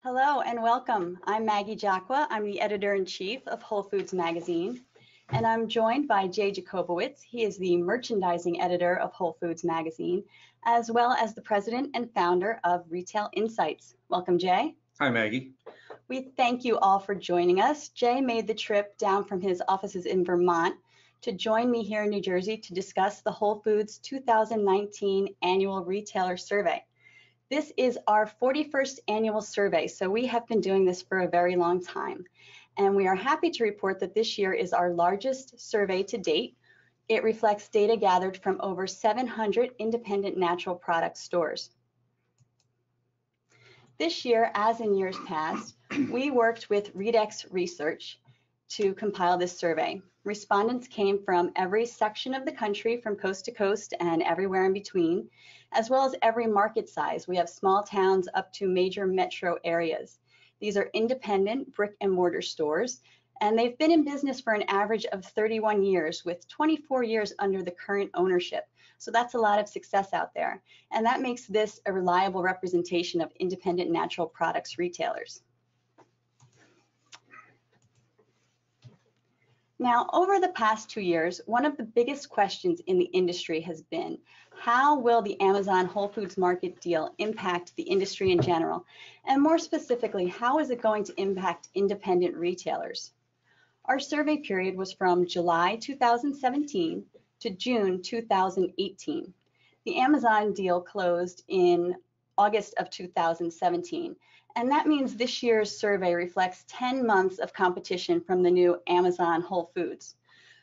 Hello and welcome. I'm Maggie Jacqua. I'm the editor-in-chief of Whole Foods Magazine, and I'm joined by Jay Jacobowitz. He is the merchandising editor of Whole Foods Magazine, as well as the president and founder of Retail Insights. Welcome, Jay. Hi, Maggie. We thank you all for joining us. Jay made the trip down from his offices in Vermont to join me here in New Jersey to discuss the Whole Foods 2019 Annual Retailer Survey. This is our 41st annual survey, so we have been doing this for a very long time. And we are happy to report that this year is our largest survey to date. It reflects data gathered from over 700 independent natural product stores. This year, as in years past, we worked with Redex Research to compile this survey. Respondents came from every section of the country, from coast to coast and everywhere in between, as well as every market size. We have small towns up to major metro areas. These are independent brick and mortar stores, and they've been in business for an average of 31 years, with 24 years under the current ownership. So that's a lot of success out there. And that makes this a reliable representation of independent natural products retailers. Now, over the past 2 years, one of the biggest questions in the industry has been, how will the Amazon Whole Foods Market deal impact the industry in general? And more specifically, how is it going to impact independent retailers? Our survey period was from July 2017 to June 2018. The Amazon deal closed in August of 2017. And that means this year's survey reflects 10 months of competition from the new Amazon Whole Foods.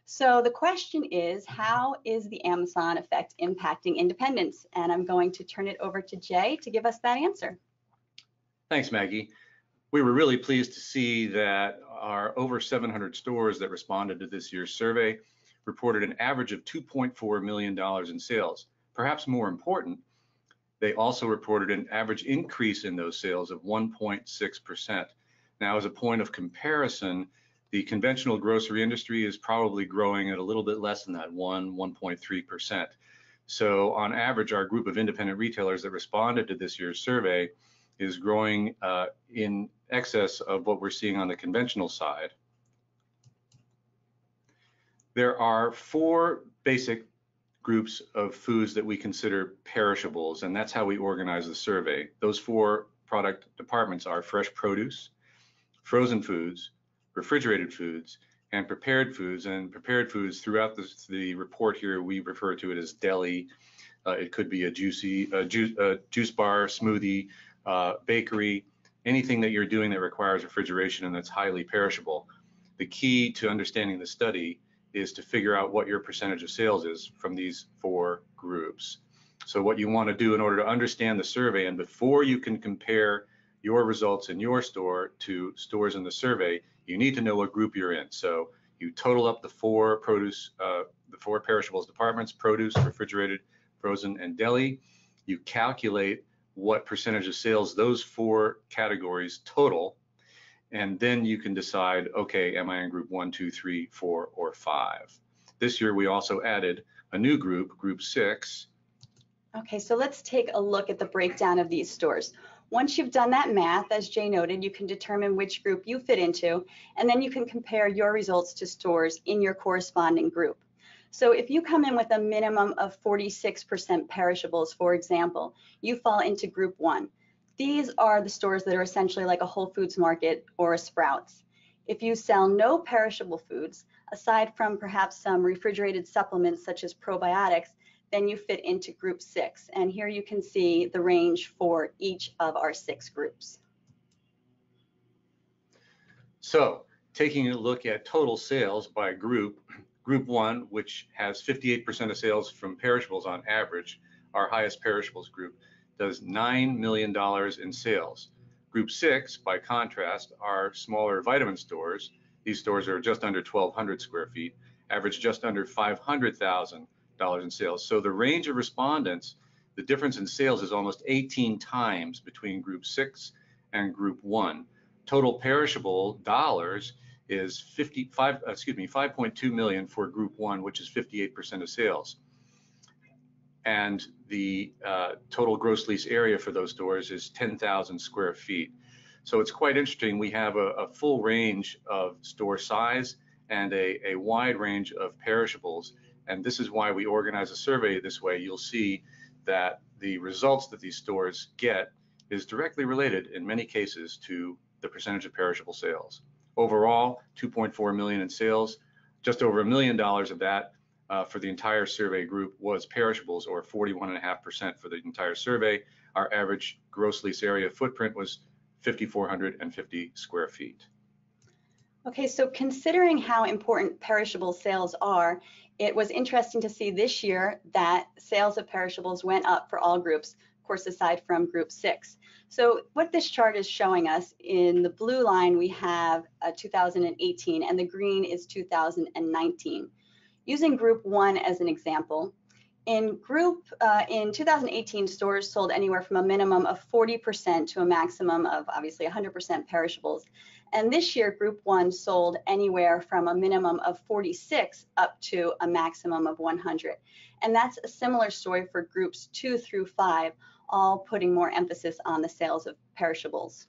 So the question is, how is the Amazon effect impacting independents? And I'm going to turn it over to Jay to give us that answer. Thanks, Maggie. We were really pleased to see that our over 700 stores that responded to this year's survey reported an average of $2.4 million in sales. Perhaps more important, they also reported an average increase in those sales of 1.6%. Now, as a point of comparison, the conventional grocery industry is probably growing at a little bit less than that, 1.3%. So on average, our group of independent retailers that responded to this year's survey is growing in excess of what we're seeing on the conventional side. There are 4 basic groups of foods that we consider perishables, and that's how we organize the survey. Those 4 product departments are fresh produce, frozen foods, refrigerated foods, and prepared foods. And prepared foods, throughout the report here, we refer to it as deli. It could be a juice bar, smoothie, bakery, anything that you're doing that requires refrigeration and that's highly perishable. The key to understanding the study is to figure out what your percentage of sales is from these 4 groups. So what you want to do in order to understand the survey, and before you can compare your results in your store to stores in the survey, you need to know what group you're in. So you total up the 4 perishables departments: produce, refrigerated, frozen, and deli. You calculate what percentage of sales those 4 categories total, and then you can decide, okay, am I in group 1, 2, 3, 4, or 5? This year we also added a new group, group 6. Okay, so let's take a look at the breakdown of these stores. Once you've done that math, as Jay noted, you can determine which group you fit into, and then you can compare your results to stores in your corresponding group. So if you come in with a minimum of 46% perishables, for example, you fall into group 1. These are the stores that are essentially like a Whole Foods Market or a Sprouts. If you sell no perishable foods, aside from perhaps some refrigerated supplements such as probiotics, then you fit into group 6. And here you can see the range for each of our 6 groups. So taking a look at total sales by group, group 1, which has 58% of sales from perishables on average, our highest perishables group, does $9 million in sales. Group 6, by contrast, are smaller vitamin stores. These stores are just under 1,200 square feet, average just under $500,000 in sales. So the range of respondents, the difference in sales is almost 18 times between group 6 and group 1. Total perishable dollars is 5.2 million for group 1, which is 58% of sales. And the total gross lease area for those stores is 10,000 square feet. So it's quite interesting. We have a full range of store size and a wide range of perishables. And this is why we organize a survey this way. You'll see that the results that these stores get is directly related in many cases to the percentage of perishable sales. Overall, 2.4 million in sales, just over $1 million of that for the entire survey group was perishables, or 41.5% for the entire survey. Our average gross lease area footprint was 5,450 square feet. Okay, so considering how important perishable sales are, it was interesting to see this year that sales of perishables went up for all groups, of course, aside from group 6. So what this chart is showing us, in the blue line we have 2018 and the green is 2019. Using group 1 as an example, in 2018, stores sold anywhere from a minimum of 40% to a maximum of obviously 100% perishables. And this year, group 1 sold anywhere from a minimum of 46 up to a maximum of 100. And that's a similar story for groups 2 through 5, all putting more emphasis on the sales of perishables.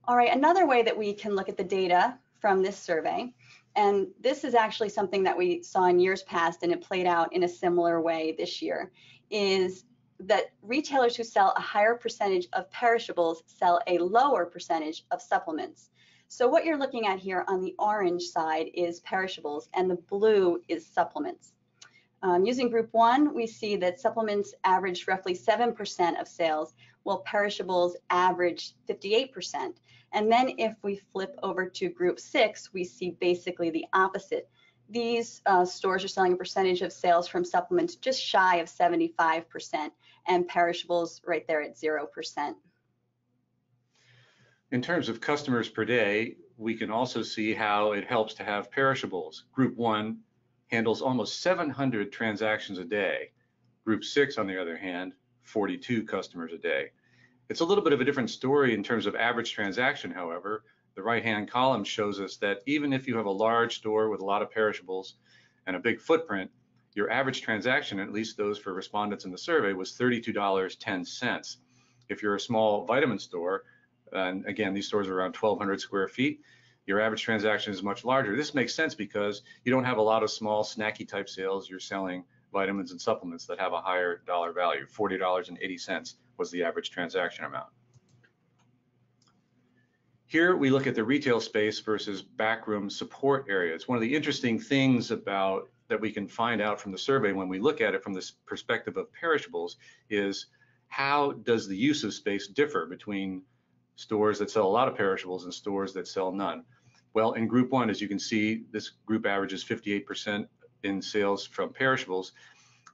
All right, another way that we can look at the data from this survey, and this is actually something that we saw in years past and it played out in a similar way this year, is that retailers who sell a higher percentage of perishables sell a lower percentage of supplements. So what you're looking at here on the orange side is perishables and the blue is supplements. Using group 1, we see that supplements averaged roughly 7% of sales, while perishables averaged 58%. And then if we flip over to group 6, we see basically the opposite. These stores are selling a percentage of sales from supplements just shy of 75%, and perishables right there at 0%. In terms of customers per day, we can also see how it helps to have perishables. Group 1 handles almost 700 transactions a day. Group 6, on the other hand, 42 customers a day. It's a little bit of a different story in terms of average transaction, however. The right-hand column shows us that even if you have a large store with a lot of perishables and a big footprint, your average transaction, at least those for respondents in the survey, was $32.10. If you're a small vitamin store, and again, these stores are around 1,200 square feet, your average transaction is much larger. This makes sense because you don't have a lot of small snacky type sales. You're selling vitamins and supplements that have a higher dollar value. $40.80 was the average transaction amount. Here we look at the retail space versus backroom support areas. One of the interesting things about that we can find out from the survey when we look at it from this perspective of perishables is how does the use of space differ between stores that sell a lot of perishables and stores that sell none? Well, in group 1, as you can see, this group averages 58% in sales from perishables.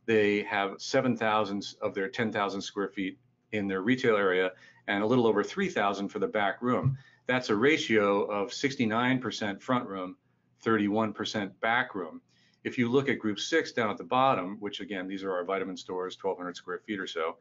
They have 7,000 of their 10,000 square feet in their retail area and a little over 3,000 for the back room. That's a ratio of 69% front room, 31% back room. If you look at group 6 down at the bottom, which again, these are our vitamin stores, 1,200 square feet or so,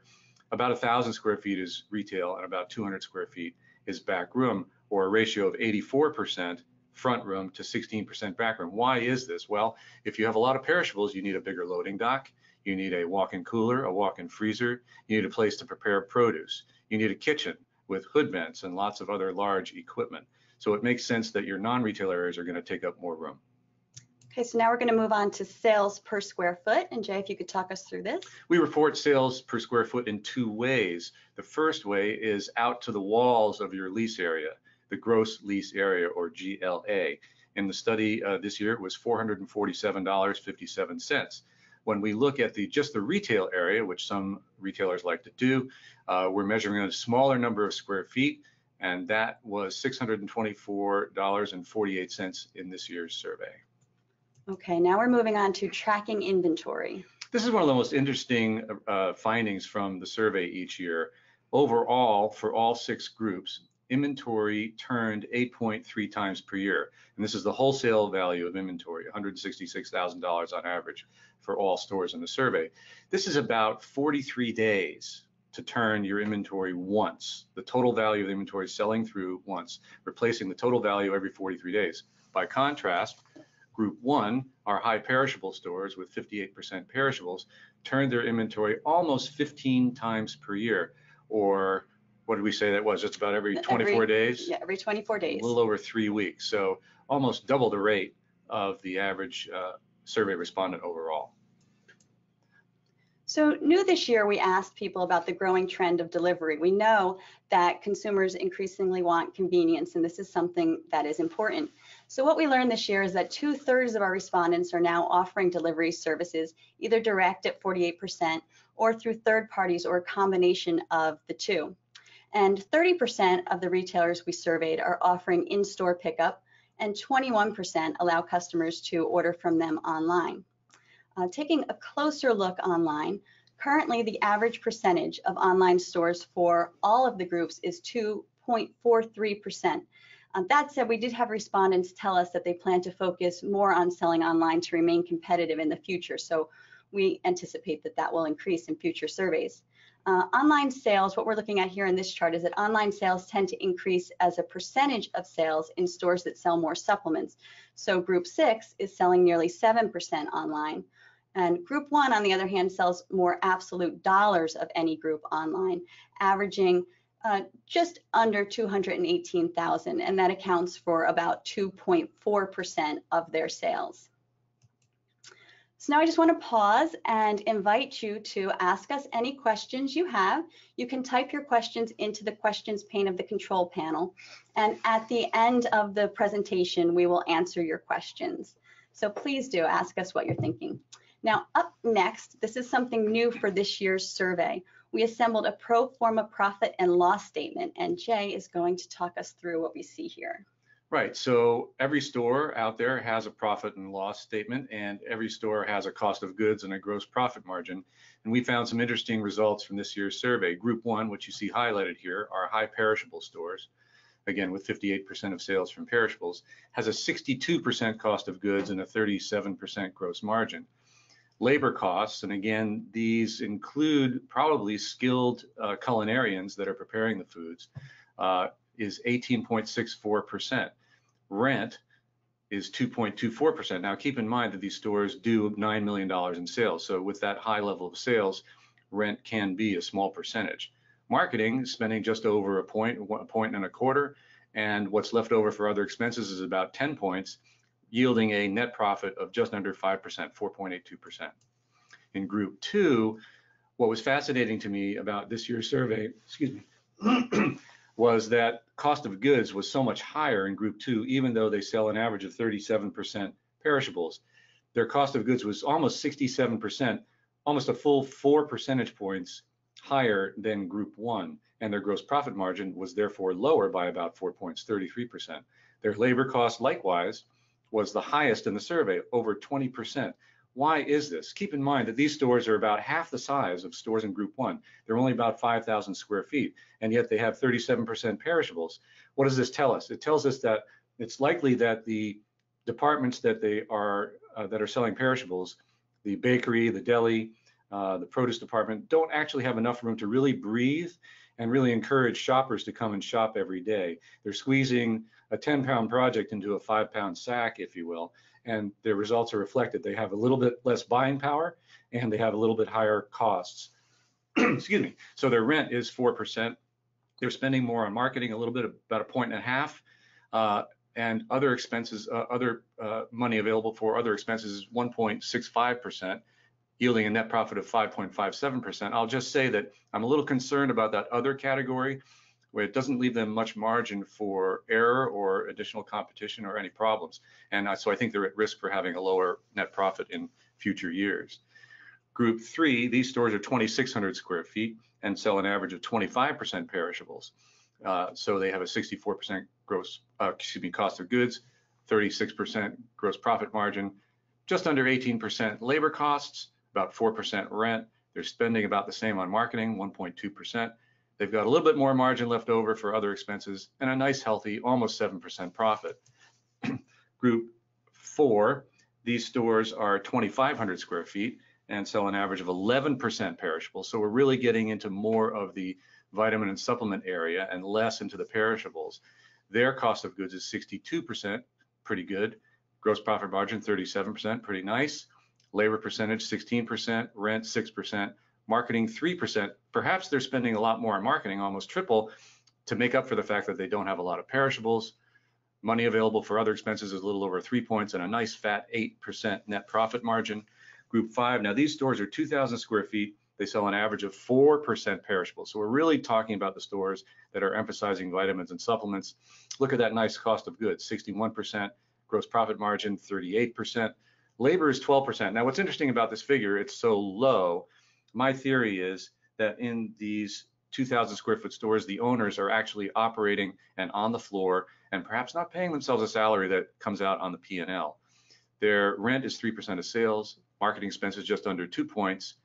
about 1,000 square feet is retail and about 200 square feet is back room, or a ratio of 84% front room to 16% back room. Why is this? Well, if you have a lot of perishables, you need a bigger loading dock, you need a walk-in cooler, a walk-in freezer, you need a place to prepare produce, you need a kitchen with hood vents and lots of other large equipment. So it makes sense that your non-retail areas are going to take up more room. Okay, so now we're going to move on to sales per square foot. And Jay, if you could talk us through this. We report sales per square foot in 2 ways. The first way is out to the walls of your lease area, the gross lease area, or GLA. In the study this year, it was $447.57. When we look at just the retail area, which some retailers like to do, we're measuring a smaller number of square feet, and that was $624.48 in this year's survey. Okay, now we're moving on to tracking inventory. This is one of the most interesting findings from the survey each year. Overall, for all 6 groups, inventory turned 8.3 times per year. And this is the wholesale value of inventory, $166,000 on average for all stores in the survey. This is about 43 days to turn your inventory once, the total value of the inventory selling through once, replacing the total value every 43 days. By contrast, Group 1, our high perishable stores with 58% perishables, turned their inventory almost 15 times per year, or what did we say that was? Just about every 24 days? Yeah, every 24 days. A little over 3 weeks. So almost double the rate of the average survey respondent overall. So new this year, we asked people about the growing trend of delivery. We know that consumers increasingly want convenience, and this is something that is important. So what we learned this year is that 2/3 of our respondents are now offering delivery services, either direct at 48% or through third parties or a combination of the two. And 30% of the retailers we surveyed are offering in-store pickup, and 21% allow customers to order from them online. Taking a closer look online, currently the average percentage of online stores for all of the groups is 2.43%. That said, we did have respondents tell us that they plan to focus more on selling online to remain competitive in the future. So we anticipate that that will increase in future surveys. Online sales, what we're looking at here in this chart is that online sales tend to increase as a percentage of sales in stores that sell more supplements. So group 6 is selling nearly 7% online. And group 1, on the other hand, sells more absolute dollars of any group online, averaging just under 218,000, and that accounts for about 2.4% of their sales. So now I just want to pause and invite you to ask us any questions you have. You can type your questions into the questions pane of the control panel, and at the end of the presentation, we will answer your questions. So please do ask us what you're thinking. Now, up next, this is something new for this year's survey. We assembled a pro forma profit and loss statement, and Jay is going to talk us through what we see here. Right, so every store out there has a profit and loss statement, and every store has a cost of goods and a gross profit margin. And we found some interesting results from this year's survey. Group 1, which you see highlighted here, are high perishable stores, again with 58% of sales from perishables, has a 62% cost of goods and a 37% gross margin. Labor costs, and again, these include probably skilled culinarians that are preparing the foods, is 18.64%. Rent is 2.24%. Now, keep in mind that these stores do $9 million in sales. So with that high level of sales, rent can be a small percentage. Marketing, spending just over a point and a quarter, and what's left over for other expenses is about 10 points, yielding a net profit of just under 5%, 4.82%. In group 2, what was fascinating to me about this year's survey, was that cost of goods was so much higher in group 2, even though they sell an average of 37% perishables. Their cost of goods was almost 67%, almost a full 4 percentage points higher than group 1, and their gross profit margin was therefore lower by about 4 points, 33%. Their labor cost, likewise, was the highest in the survey, over 20%. Why is this? Keep in mind that these stores are about half the size of stores in group 1. They're only about 5,000 square feet, and yet they have 37% perishables. What does this tell us? It tells us that it's likely that the departments that are selling perishables, the bakery, the deli, the produce department, don't actually have enough room to really breathe and really encourage shoppers to come and shop every day. They're squeezing a 10-pound project into a 5-pound sack, if you will, and their results are reflected. They have a little bit less buying power, and they have a little bit higher costs. Excuse me. So their rent is 4%. They're spending more on marketing, a little bit, about 1.5 points, and other expenses, money available for other expenses is 1.65%, yielding a net profit of 5.57%. I'll just say that I'm a little concerned about that other category, where it doesn't leave them much margin for error or additional competition or any problems. And so I think they're at risk for having a lower net profit in future years. Group 3, these stores are 2,600 square feet and sell an average of 25% perishables. So they have a 64% cost of goods, 36% gross profit margin, just under 18% labor costs, about 4% rent. They're spending about the same on marketing, 1.2%. They've got a little bit more margin left over for other expenses and a nice, healthy, almost 7% profit. Group 4, these stores are 2,500 square feet and sell an average of 11% perishables. So we're really getting into more of the vitamin and supplement area and less into the perishables. Their cost of goods is 62%, pretty good. Gross profit margin, 37%, pretty nice. Labor percentage, 16%, rent, 6%, marketing 3%. Perhaps they're spending a lot more on marketing, almost triple, to make up for the fact that they don't have a lot of perishables. Money available for other expenses is a little over 3 points and a nice fat 8% net profit margin. Group 5, now these stores are 2,000 square feet. They sell an average of 4% perishables. So we're really talking about the stores that are emphasizing vitamins and supplements. Look at that nice cost of goods, 61%, gross profit margin, 38%. Labor is 12%. Now, what's interesting about this figure, it's so low. My theory is that in these 2,000 square foot stores, the owners are actually operating and on the floor and perhaps not paying themselves a salary that comes out on the P&L. Their rent is 3% of sales, marketing expenses just under 2 points,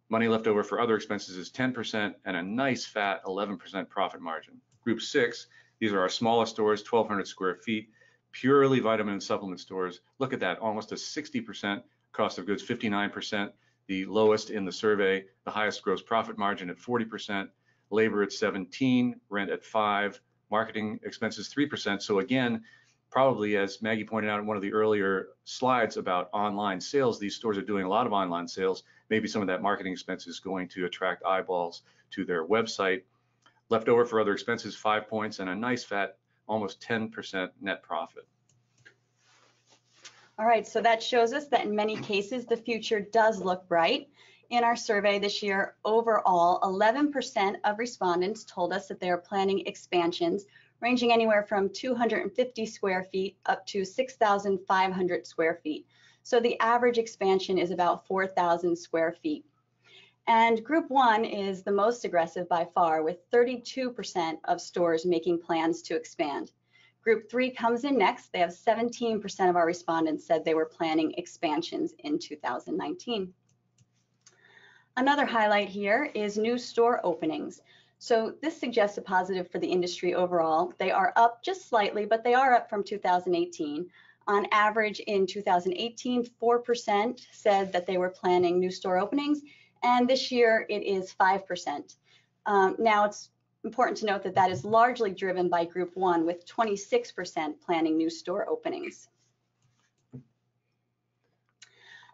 money left over for other expenses is 10%, and a nice fat 11% profit margin. Group 6, these are our smallest stores, 1,200 square feet, purely vitamin and supplement stores. Look at that, almost a 60% cost of goods, 59%, the lowest in the survey, the highest gross profit margin at 40%, labor at 17%, rent at 5%, marketing expenses 3%. So again, probably as Maggie pointed out in one of the earlier slides about online sales, these stores are doing a lot of online sales. Maybe some of that marketing expense is going to attract eyeballs to their website. Left over for other expenses, 5 points, and a nice fat, almost 10% net profit. All right, so that shows us that in many cases, the future does look bright. In our survey this year, overall, 11% of respondents told us that they are planning expansions ranging anywhere from 250 square feet up to 6,500 square feet. So the average expansion is about 4,000 square feet. And group 1 is the most aggressive by far, with 32% of stores making plans to expand. Group 3 comes in next. They have 17% of our respondents said they were planning expansions in 2019. Another highlight here is new store openings. So this suggests a positive for the industry overall. They are up just slightly, but they are up from 2018. On average in 2018, 4% said that they were planning new store openings, and this year it is 5%. Now it's important to note that that is largely driven by Group 1, with 26% planning new store openings.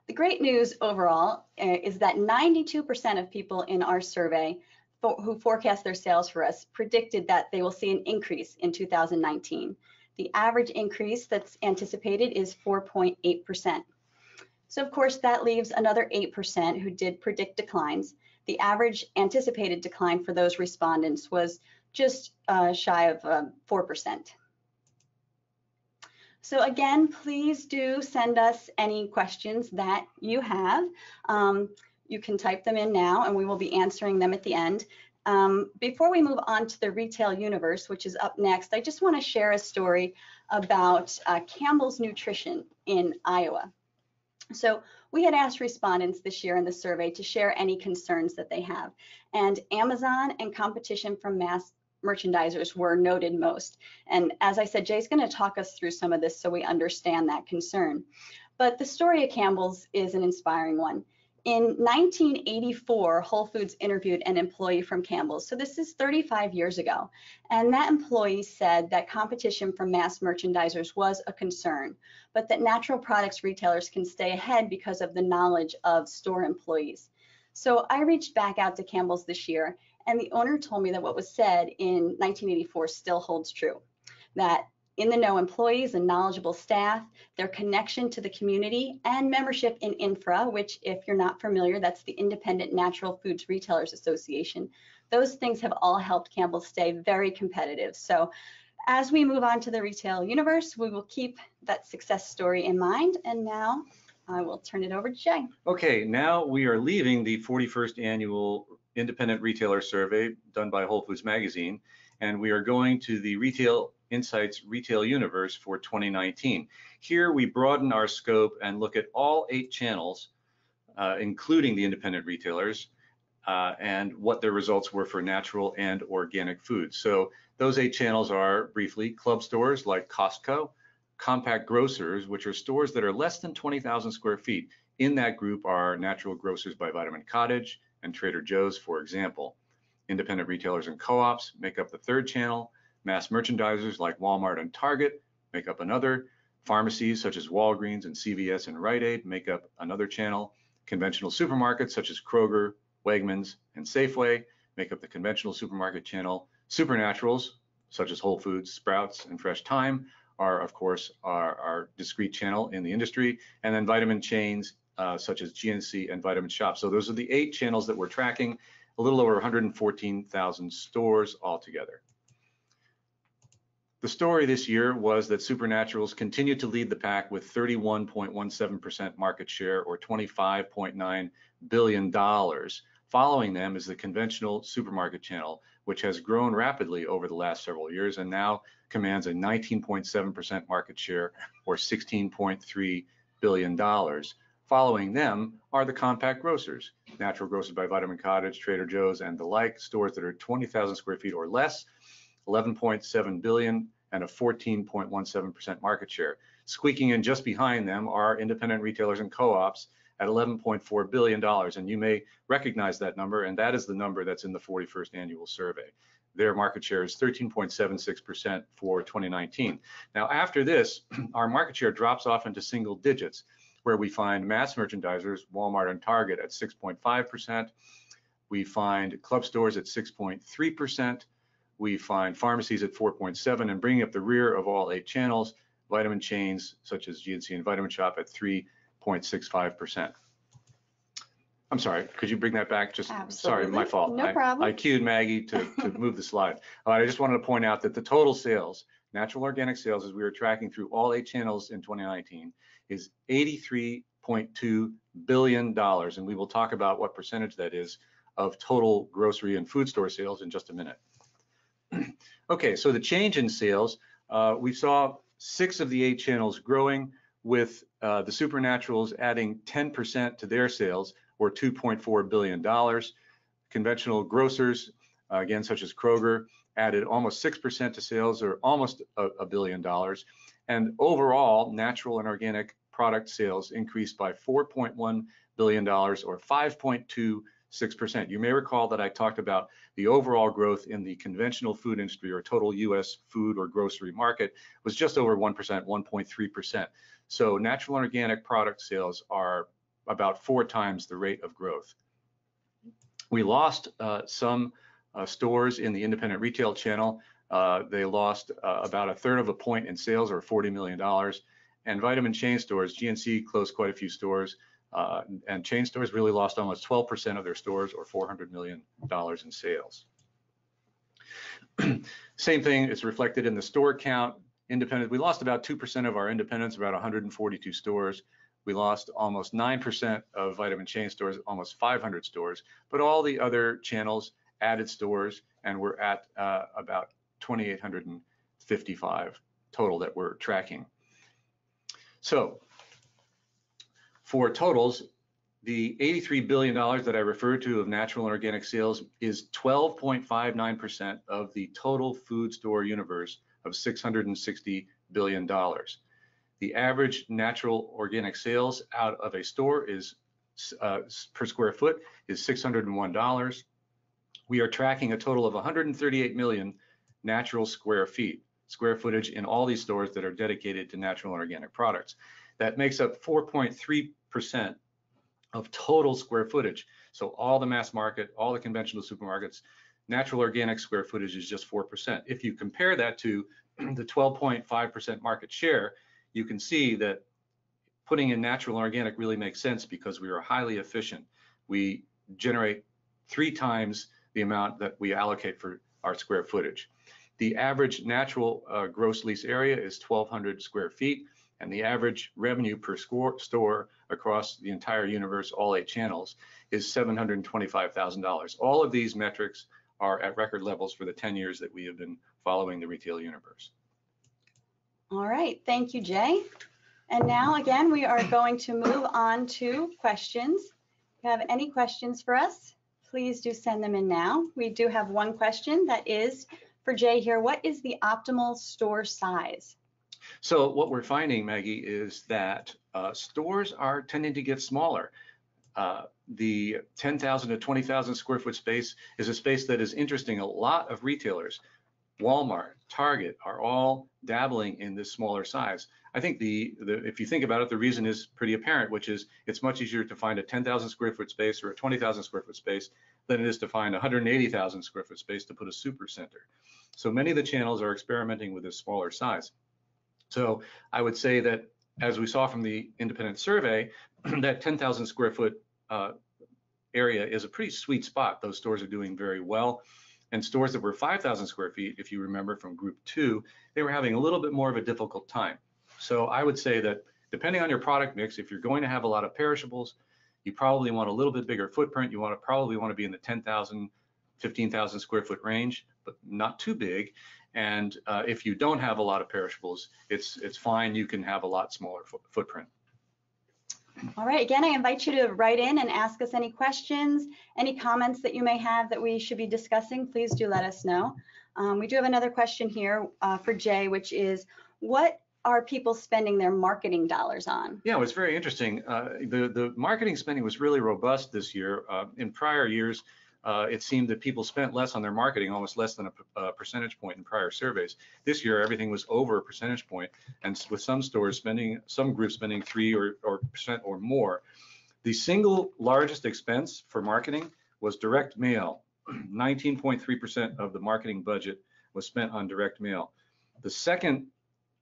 The great news overall is that 92% of people in our survey who forecast their sales for us predicted that they will see an increase in 2019. The average increase that's anticipated is 4.8%. So of course that leaves another 8% who did predict declines. The average anticipated decline for those respondents was just shy of 4%. So again, please do send us any questions that you have. You can type them in now and we will be answering them at the end. Before we move on to the retail universe, which is up next, I just want to share a story about Campbell's Nutrition in Iowa. So we had asked respondents this year in the survey to share any concerns that they have, and Amazon and competition from mass merchandisers were noted most. And as I said, Jay's going to talk us through some of this so we understand that concern. But the story of Campbell's is an inspiring one. In 1984, Whole Foods interviewed an employee from Campbell's. So this is 35 years ago. And that employee said that competition from mass merchandisers was a concern, but that natural products retailers can stay ahead because of the knowledge of store employees. So I reached back out to Campbell's this year, and the owner told me that what was said in 1984 still holds true, that in the know employees and knowledgeable staff, their connection to the community, and membership in INFRA, which if you're not familiar, that's the Independent Natural Foods Retailers Association. Those things have all helped Campbell's stay very competitive. So as we move on to the retail universe, we will keep that success story in mind. And now I will turn it over to Jay. Okay, now we are leaving the 41st annual Independent Retailer Survey done by Whole Foods Magazine, and we are going to the Retail Insights Retail Universe for 2019. Here we broaden our scope and look at all 8 channels, including the independent retailers, and what their results were for natural and organic foods. So those 8 channels are, briefly, club stores like Costco, compact grocers, which are stores that are less than 20,000 square feet. In that group are Natural Grocers by Vitamin Cottage and Trader Joe's, for example. Independent retailers and co-ops make up the 3rd channel. Mass merchandisers like Walmart and Target make up another. Pharmacies such as Walgreens and CVS and Rite Aid make up another channel. Conventional supermarkets such as Kroger, Wegmans, and Safeway make up the conventional supermarket channel. Supernaturals, such as Whole Foods, Sprouts, and Fresh Thyme, are, of course, our discrete channel in the industry. And then vitamin chains, such as GNC and Vitamin Shoppe. So those are the 8 channels that we're tracking, a little over 114,000 stores altogether. The story this year was that Supernaturals continued to lead the pack with 31.17% market share, or $25.9 billion. Following them is the conventional supermarket channel, which has grown rapidly over the last several years and now commands a 19.7% market share, or $16.3 billion. Following them are the compact grocers, Natural Grocers by Vitamin Cottage, Trader Joe's, and the like, stores that are 20,000 square feet or less, 11.7 billion, and a 14.17% market share. Squeaking in just behind them are independent retailers and co-ops at $11.4 billion. And you may recognize that number, and that is the number that's in the 41st annual survey. Their market share is 13.76% for 2019. Now, after this, our market share drops off into single digits, where we find mass merchandisers, Walmart and Target, at 6.5%. We find club stores at 6.3%. We find pharmacies at 4.7%, and bringing up the rear of all 8 channels, vitamin chains such as GNC and Vitamin Shoppe at 3.65%. I'm sorry, could you bring that back? Just Absolutely. Sorry, my fault. No problem. I cued Maggie to move the slide. I just wanted to point out that the total sales, natural organic sales, as we were tracking through all 8 channels in 2019, is $83.2 billion, and we will talk about what percentage that is of total grocery and food store sales in just a minute. Okay, so the change in sales, we saw 6 of the 8 channels growing, with the Supernaturals adding 10% to their sales, or $2.4 billion. Conventional grocers, again, such as Kroger, added almost 6% to sales, or almost $1 billion. And overall, natural and organic product sales increased by $4.1 billion, or 5.26%. You may recall that I talked about the overall growth in the conventional food industry, or total U.S. food or grocery market, was just over 1%, 1.3%. So natural and organic product sales are about 4 times the rate of growth. We lost some stores in the independent retail channel. They lost about 1/3 of a point in sales, or $40 million. And vitamin chain stores, GNC closed quite a few stores, and chain stores really lost almost 12% of their stores, or $400 million in sales. Same thing is reflected in the store count. Independent, we lost about 2% of our independents, about 142 stores. We lost almost 9% of vitamin chain stores, almost 500 stores, but all the other channels added stores, and we're at about 2,855 total that we're tracking. So for totals, the $83 billion that I referred to of natural and organic sales is 12.59% of the total food store universe of $660 billion. The average natural organic sales out of a store is per square foot is $601. We are tracking a total of 138 million natural square footage in all these stores that are dedicated to natural and organic products. That makes up 4.3% of total square footage. So all the mass market, all the conventional supermarkets, natural organic square footage is just 4%. If you compare that to the 12.5% market share, you can see that putting in natural and organic really makes sense, because we are highly efficient. We generate 3 times the amount that we allocate for our square footage. The average natural gross lease area is 1,200 square feet, and the average revenue per store across the entire universe, all 8 channels, is $725,000. All of these metrics are at record levels for the 10 years that we have been following the retail universe. All right, thank you, Jay. And now, again, we are going to move on to questions. If you have any questions for us, please do send them in now. We do have one question that is for Jay here. What is the optimal store size? So what we're finding, Maggie, is that stores are tending to get smaller. The 10,000 to 20,000 square foot space is a space that is interesting a lot of retailers. Walmart, Target are all dabbling in this smaller size. I think if you think about it, the reason is pretty apparent, which is it's much easier to find a 10,000 square foot space or a 20,000 square foot space than it is to find 180,000 square foot space to put a super center. So many of the channels are experimenting with this smaller size. So I would say that, as we saw from the independent survey, that 10,000 square foot area is a pretty sweet spot. Those stores are doing very well. And stores that were 5,000 square feet, if you remember from group 2, they were having a little bit more of a difficult time. So I would say that depending on your product mix, if you're going to have a lot of perishables, you probably want a little bit bigger footprint. You probably want to be in the 10,000, 15,000 square foot range, but not too big. And if you don't have a lot of perishables, it's fine. You can have a lot smaller footprint. All right, again, I invite you to write in and ask us any questions, any comments that you may have that we should be discussing. Please do let us know. We do have another question here for Jay, which is, what are people spending their marketing dollars on? Yeah, it was very interesting. The marketing spending was really robust this year. In prior years, it seemed that people spent less on their marketing, almost less than a percentage point in prior surveys. This year, everything was over a percentage point, and with some stores spending, some groups spending 3% or more. The single largest expense for marketing was direct mail. 19.3% of the marketing budget was spent on direct mail. The second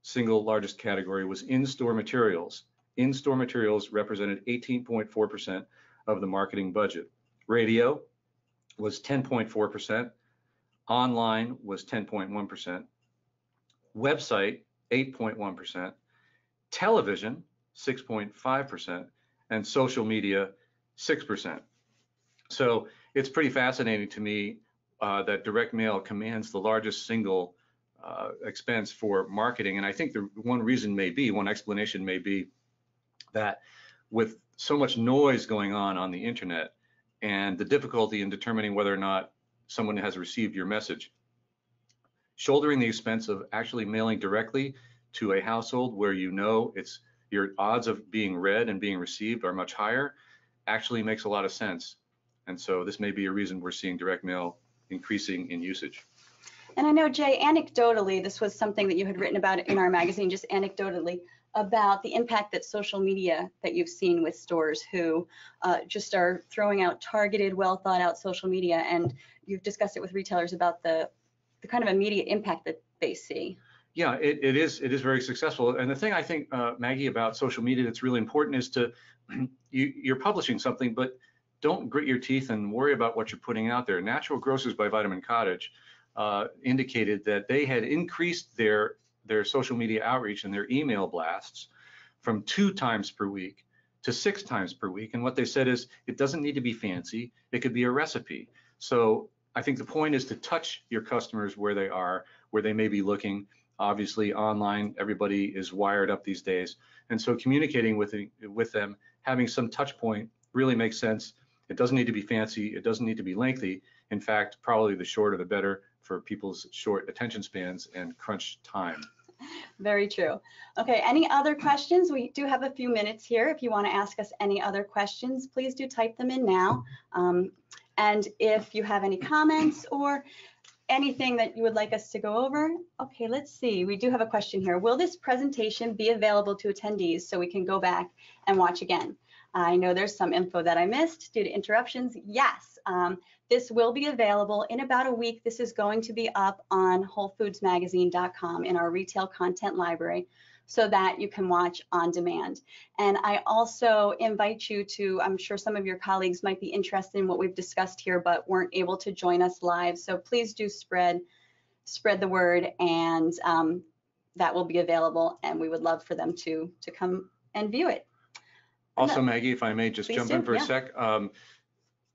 single largest category was in-store materials. In-store materials represented 18.4% of the marketing budget. Radio was 10.4%, online was 10.1%, website 8.1%, television 6.5%, and social media 6%. So it's pretty fascinating to me that direct mail commands the largest single expense for marketing. And I think the one explanation may be that with so much noise going on the internet, and the difficulty in determining whether or not someone has received your message, shouldering the expense of actually mailing directly to a household where you know your odds of being read and being received are much higher actually makes a lot of sense. And so this may be a reason we're seeing direct mail increasing in usage. And I know, Jay, anecdotally, this was something that you had written about in our magazine, just anecdotally, about the impact that social media that you've seen with stores who just are throwing out targeted, well thought out social media, and you've discussed it with retailers about the kind of immediate impact that they see. Yeah, it is very successful. And the thing I think, Maggie, about social media that's really important is to you're publishing something, but don't grit your teeth and worry about what you're putting out there. Natural Grocers by Vitamin Cottage indicated that they had increased their social media outreach and their email blasts from 2 times per week to 6 times per week. And what they said is, it doesn't need to be fancy. It could be a recipe. So I think the point is to touch your customers where they are, where they may be looking. Obviously, online, everybody is wired up these days. And so communicating with them, having some touch point really makes sense. It doesn't need to be fancy. It doesn't need to be lengthy. In fact, probably the shorter the better for people's short attention spans and crunch time. Very true. Okay, any other questions? We do have a few minutes here. If you want to ask us any other questions, please do type them in now. And if you have any comments or anything that you would like us to go over, okay, let's see. We do have a question here. Will this presentation be available to attendees so we can go back and watch again? I know there's some info that I missed due to interruptions. Yes, this will be available in about a week. This is going to be up on WholeFoodsMagazine.com in our retail content library so that you can watch on demand. And I also invite you to, I'm sure some of your colleagues might be interested in what we've discussed here but weren't able to join us live. So please do spread the word, and that will be available, and we would love for them to come and view it. Also, Maggie, if I may just jump in for a sec,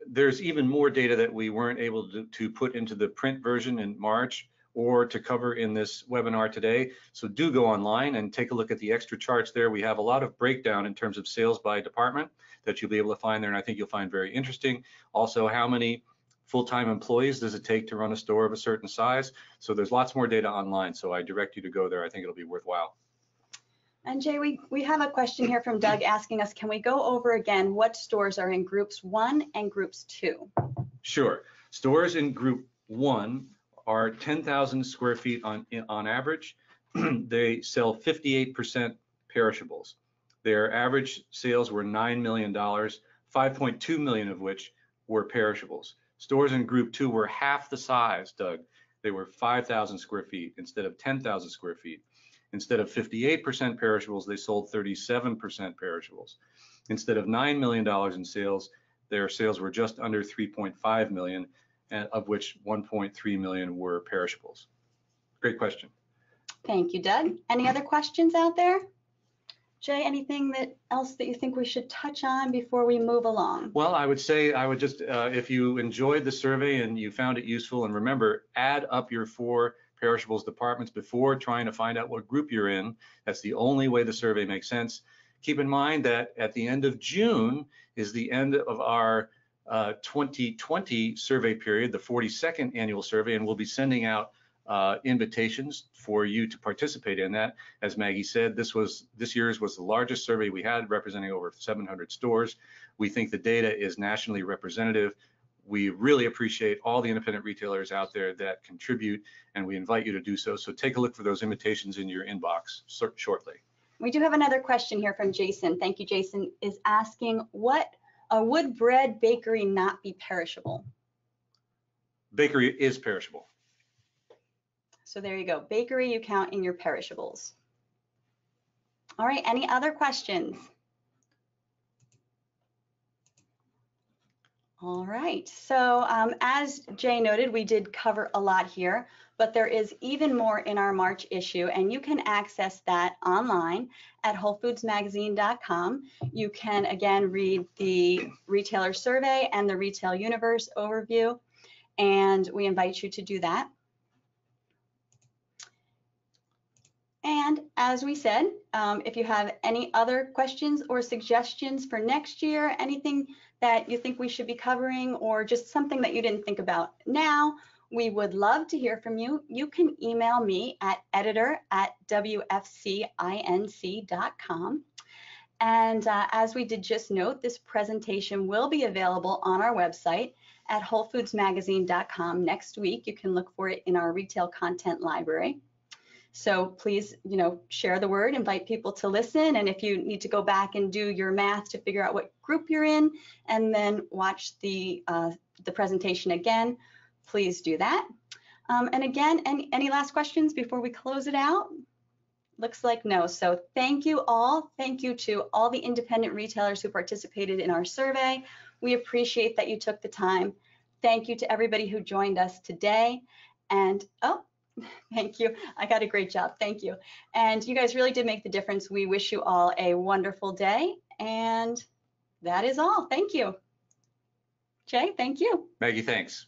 there's even more data that we weren't able to put into the print version in March or to cover in this webinar today. So do go online and take a look at the extra charts there. We have a lot of breakdown in terms of sales by department that you'll be able to find there, and I think you'll find very interesting. Also, how many full-time employees does it take to run a store of a certain size? So there's lots more data online, so I direct you to go there. I think it'll be worthwhile. And Jay, we have a question here from Doug asking us, can we go over again what stores are in groups 1 and groups 2? Sure. Stores in group 1 are 10,000 square feet on average. They sell 58% perishables. Their average sales were $9 million, 5.2 million of which were perishables. Stores in group 2 were half the size, Doug. They were 5,000 square feet instead of 10,000 square feet. Instead of 58% perishables, they sold 37% perishables. Instead of $9 million in sales, their sales were just under 3.5 million, of which 1.3 million were perishables. Great question. Thank you, Doug. Any other questions out there? Jay, anything else that you think we should touch on before we move along? Well, I would just, if you enjoyed the survey and you found it useful, and remember, add up your 4 perishables departments before trying to find out what group you're in. That's the only way the survey makes sense. Keep in mind that at the end of June is the end of our 2020 survey period, the 42nd annual survey, and we'll be sending out invitations for you to participate in that. As Maggie said, this year's was the largest survey we had, representing over 700 stores. We think the data is nationally representative. We really appreciate all the independent retailers out there that contribute, and we invite you to do so. So take a look for those invitations in your inbox shortly. We do have another question here from Jason. Thank you, Jason. Is asking, would bread bakery not be perishable? Bakery is perishable. So there you go. Bakery you count in your perishables. All right, any other questions? All right, so as Jay noted, we did cover a lot here, but there is even more in our March issue, and you can access that online at WholeFoodsMagazine.com. You can, again, read the retailer survey and the retail universe overview, and we invite you to do that. And as we said, if you have any other questions or suggestions for next year, anything that you think we should be covering, or just something that you didn't think about now, we would love to hear from you. You can email me at editor@wfcinc.com. And as we did just note, this presentation will be available on our website at WholeFoodsMagazine.com next week. You can look for it in our retail content library. So please, share the word, invite people to listen. And if you need to go back and do your math to figure out what group you're in, and then watch the presentation again, please do that. And again, any last questions before we close it out? Looks like no. So thank you all. Thank you to all the independent retailers who participated in our survey. We appreciate that you took the time. Thank you to everybody who joined us today. And thank you. I got a great job. Thank you. And you guys really did make the difference. We wish you all a wonderful day. And that is all. Thank you. Jay, thank you. Maggie, thanks.